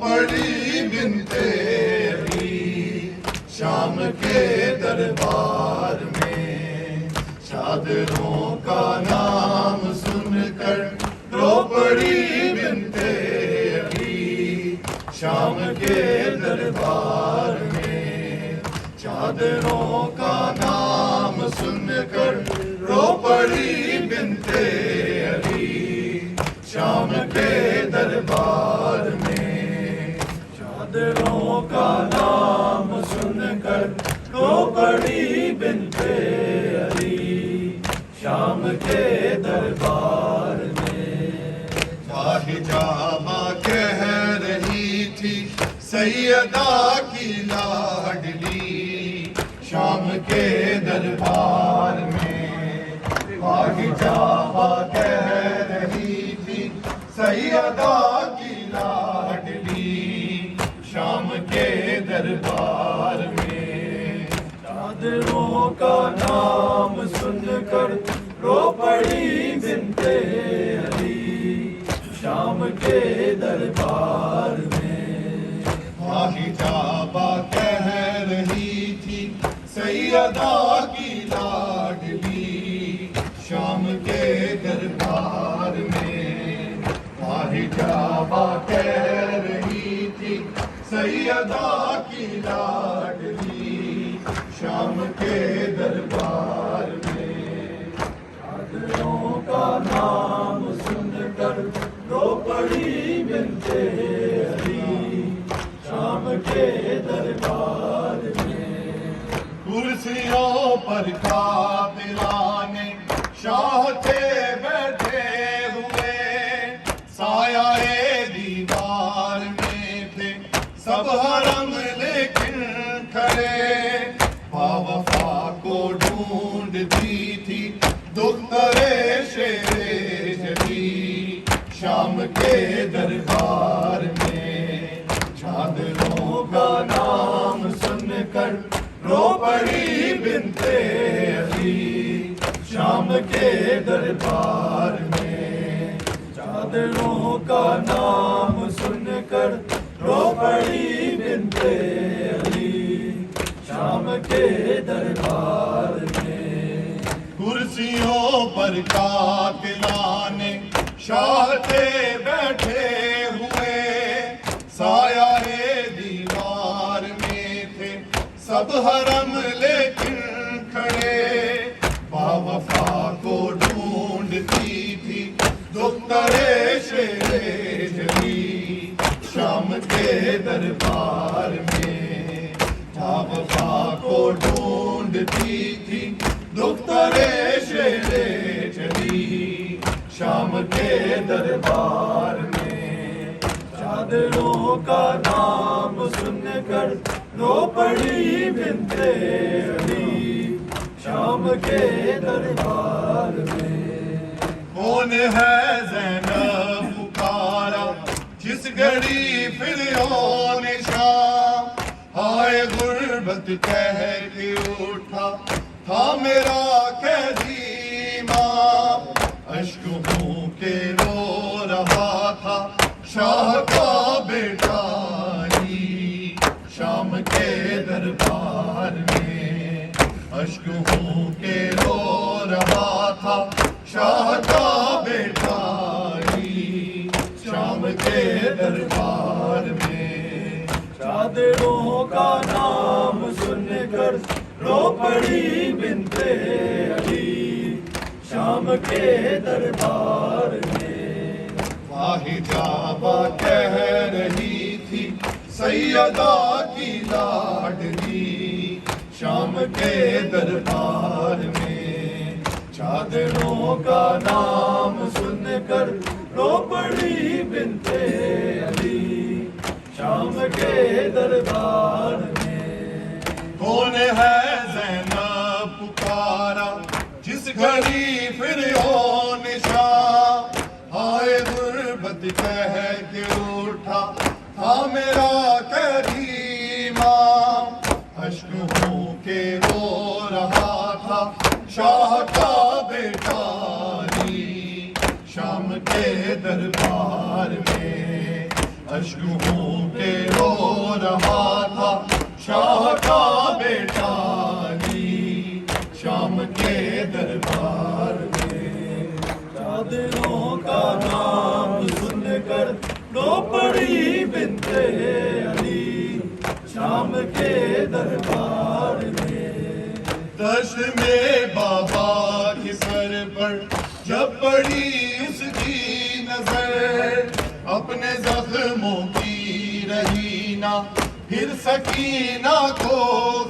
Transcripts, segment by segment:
پڑی بنتے علی شام کے دربار میں، چادروں کا نام سن کر رو پڑی بنتے علی شام کے دربار میں، چادروں کا نام سن کر رو پڑی بنتے علی شام کے دربار میں، چادروں کا نام سن کر رو پڑی بنتے علی شام کے دربار میں۔ حجابہ کہہ رہی تھی سیدہ کی لاڈلی شام کے دربار میں، حجابہ کہہ رہی تھی سیدہ کی لاڈلی شام کے دربار میں، چادروں کا نام سن کر رو پڑی بنتے علی شام کے دربار میں۔ حجابہ کہہ رہی تھی سیدہ کی لاڈلی شام کے دربار میں، حجابہ کہہ رہی تھی سیدہ کی لاڈلی شام کے دربار میں، چادروں کا نام سن کر رو پڑی بنتے علی شام کے دربار میں۔ کرسیوں پر قاتلان شاہ تھے بیٹھے ہوئے، سایہ دیوار میں تھے سب حرم لیکن کھڑے، باوفا کو ڈھونڈتی تھی دخترے شیر جلی شام کے دربار میں، چادروں کا نام سن کر رو پڑی بنتے علی شام کے دربار میں، چادروں کا نام سن کر رو پڑی بنتے علی شام کے دربار میں۔ کرسیوں پر قاتلان شاہ تھے بیٹھے ہوئے، سایہ دیوار میں تھے سب حرم لیکن کھڑے، باوفا کو ڈھونڈتی تھی دخترے شیر جلی شام کے دربار میں، باوفا کو ڈھونڈتی تھی دخترے شیر جلی شام کے دربار میں، چادروں کا نام سن کر رو پڑی بنتے علی شام کے دربار میں۔ کون ہے زینب پکارا جس گھڑی فریوں نے شام، ہائے غربت کہہ کے اٹھا تھا میرا قیدی ماں، اشکوں کے رو رہا تھا شاہ کا بیٹا علی شام کے دربار میں، اشکوں کے رو رہا تھا شاہ کا بیٹا علی شام کے دربار میں، چادروں کا نام سن کر رو پڑی بنتے علی شام کے دربار میں۔ حجابہ کہہ رہی تھی سیدہ کی لاڈلی شام کے دربار میں، چادروں کا نام سن کر رو پڑی بنتے علی شام کے دربار میں۔ کون ہے زینب پکارا جس گھڑی فریوں نے شام، ہائے غربت کہہ کے اٹھا تھا میرا کریماں، اشکوں کے رو رہا تھا شاہ کا بیٹا علی شام کے دربار میں، اشکوں کے رو رہا تھا شاہ کا بیٹا علی شام کے دربار میں چادروں کا نام سن کر رو پڑی بنت علی شام کے دربار میں دشت میں بابا کے سر پر جب پڑی اس کی نظر اپنے زخموں کی رہی نہ پھر سکینہ کو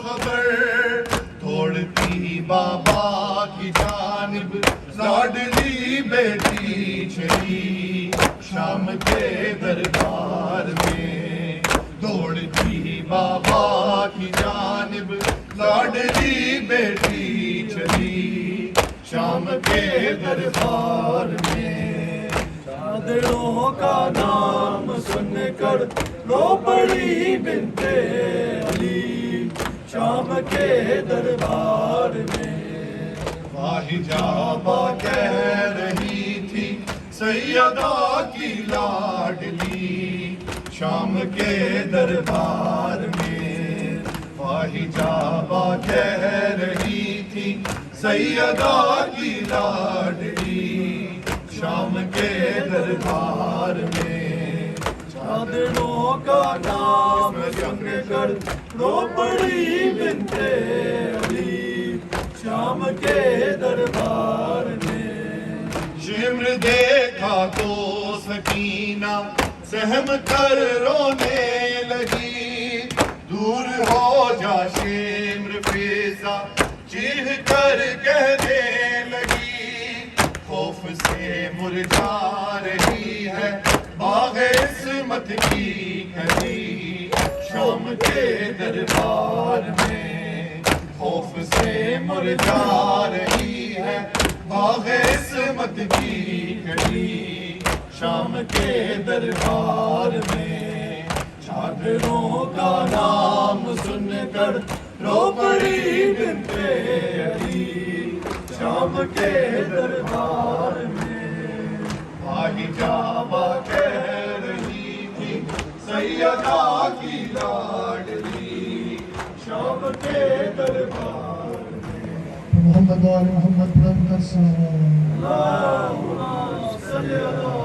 خبر دوڑتی بابا کی جانب لاڈلی بیٹی چلی شام کے دربار میں دوڑتی بابا کی جانب لاڈلی بیٹی چلی شام کے دربار میں چادروں کا نام سن کر رو پڑی بنت علی شام کے دربار میں حجابہ کہہ رہی تھی سیدہ کی لاڈلی شام کے دربار میں حجابہ کہہ رہی تھی سیدہ کی لاڈلی شام کے دربار میں چادروں کا نام سن کر رو پڑی بنت علی شام کے دربار میں شمر دیکھا تو سکینہ سہم کر رونے لگی دور ہو جا شمر فیضا چیخ کر کہنے لگی خوف سے مرجھا رہی ہے باغ عصمت کی کلی شام کے دربار میں خوف سے مرجھا رہی ہے باغ عصمت کی کلی شام کے دربار میں چادروں کا نام سن کر رو پڑی بنت علی شام کے دربار میں حجابہ کہہ رہی تھی سیدہ کی لاڈلی شام کے دربار محمد وآل محمد بلند کر سلام اللہم صلی اللہ